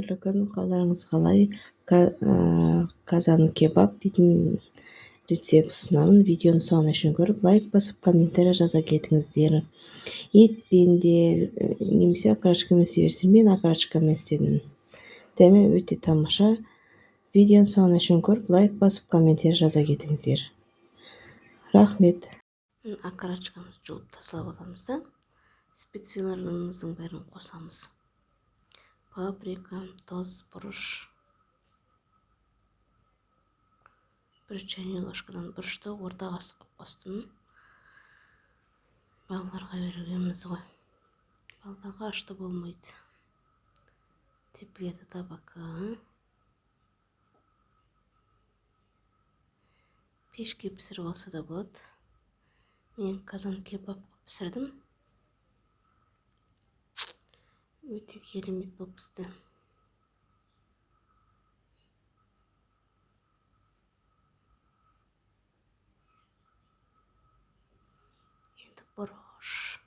Қайырлы күн, қалдарыңыз қалай? Казан кебаб дейтін рецепт ұсынамын. Видеоны соңына шейін көріп, лайк басып, комментарий жаза кетіңіздер. Етпен де немесе окорочкамен істейсіздер. Мен окорочкамен істедім. Дәмі өте тамаша. Видеоны соңына шейін көріп, лайк басып, комментарий жаза кетіңіздер. Рахмет. Окорочкамызды жуып тазалап аламыз да. Специяларымыздың бәрін қосамыз. Паприка, тұз, бұрыш. 1 чайный ложкадан бұрышты орта қасық қостым. Балаларға бергеніміз ғой. Балаларға ашты болмайды. Теплета табака. Пешке пісіріп алса да болады. Мен казан кебаб пісірдім. Өте керемет болып пісті. Енді бұрыш.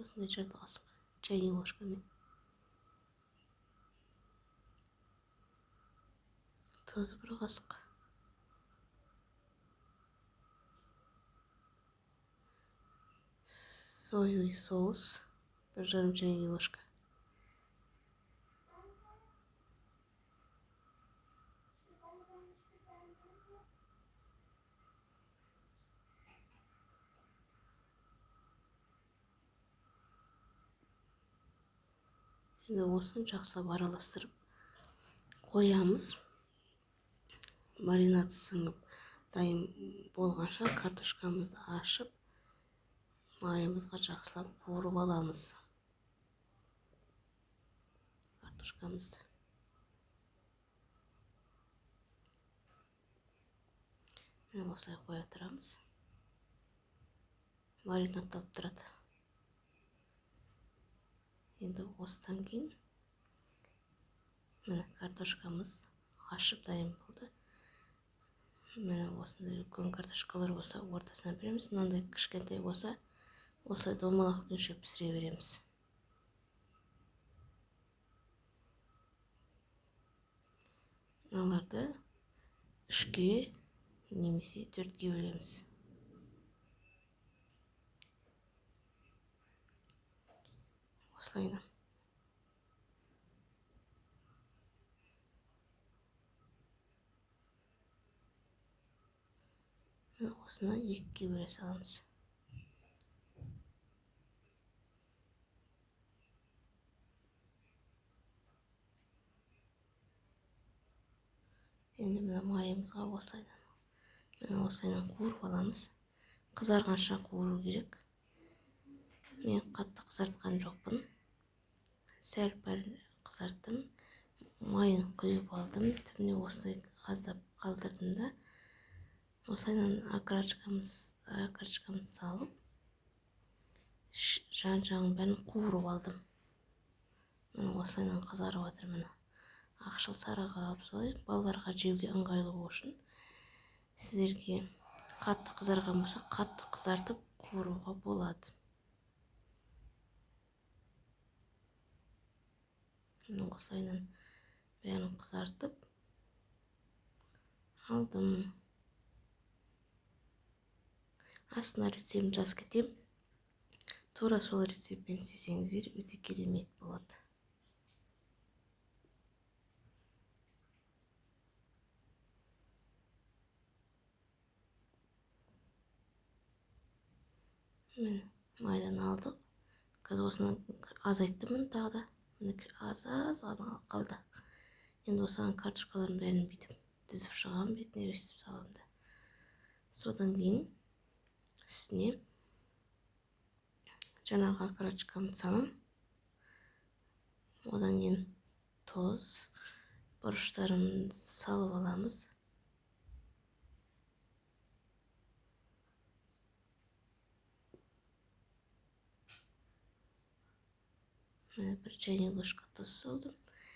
Осындай жарты қасық чайный ложкамен. Тұз 1 қасық. Соевый соус 1,5 чайный ложка. Енді осыны жақсылап араластырып қоямыз. Маринад сіңіп дайын болғанша картошкамызды ашып, майымызға жақсылап қуырып аламыз. Картошкамызды. Мен осылай қоя тұрамыз. Маринадталып тұрады. Енді осыдан кейін міне картошкамыз ашып дайын болды. Міне осындай үлкен картошкалар болса, ортасына береміз. Мынандай кішкентай болса, осылай домалақ күйінше пісіре береміз. Мыналарды 3-ке немесе 4-ке бөлеміз. Осылайна. Осыны 2-ке бөле саламыз. Енді мына майымызға осылайдан қуырып аламыз. Қызарғанша қуыру керек. Мен қатты қызартқан жоқпын. Сәл-пәл қызарттым. Майын құйып алдым. Түбіне осылай аздап қалдырдым да. Осылайдан окорочкамызды салып, жан-жағын бәрін қуырып алдым. Міне осылайдан қызарып жатыр міне. Ақшыл сарығып, солай балаларға жеуге ыңғайлы үшін. Сіздерге қатты қызарған болса, қатты қызартып қуыруға болады. Осылайдан бәрін қызартып алдым. Астына рецептін жазып кетем. Тура сол рецептпен істесеңіздер өте керемет болады. Мен майдан алдық. Қазір осыны азайттым тағы да. Аз ғана қалды. Енді осыған картошкалардың бәрін бүйтіп тізіп шығамын, бетіне өстіп саламын да. Содан кейін үстіне жаңағы окорочкамды салам. Одан кейін тұз, бұрыштарымызды салып аламыз. Мен 1 чайный ложка тұз салдым.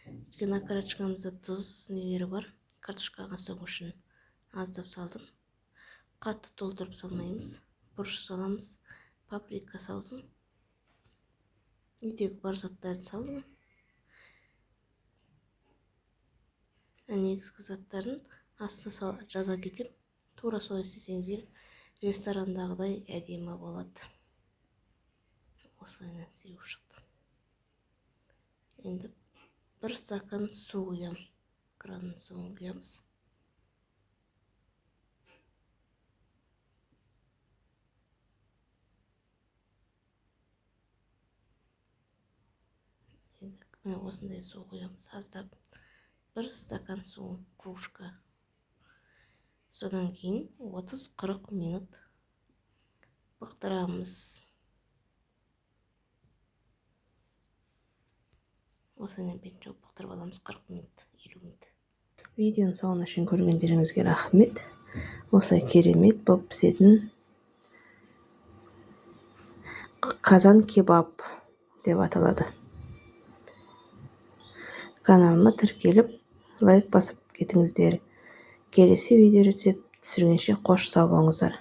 Өйткені окорочкамызда тұз нелері бар. Картошкаға соғу үшін аздап салдым. Қатты толтырып салмаймыз. Бұрыш саламыз. Паприка салдым. Үйдегі бар заттарды салдым. негізгі заттарын астына жаза кетем. Тура солай істесеңіздер ресторандағыдай әдемі болады. Осылайынан сеуіп шықты. Енді 1 стакан су құям. Кранның суын құямыз. Енді осындай су құямыз. Аздап 1 стакан су, кружка. Содан кейін 30-40 минут бұқтырамыз. Осыны бетін жоқ бұқтырып аламыз 40 минут, 50 минут. Видеоның соңына шейін көргендеріңізге рахмет. Осылай керемет болып пісетін қазан кебаб деп аталады. Каналыма тіркеліп, лайк басып кетіңіздер. Келесі видео рецепт түсіргенше қош сау болыңыздар.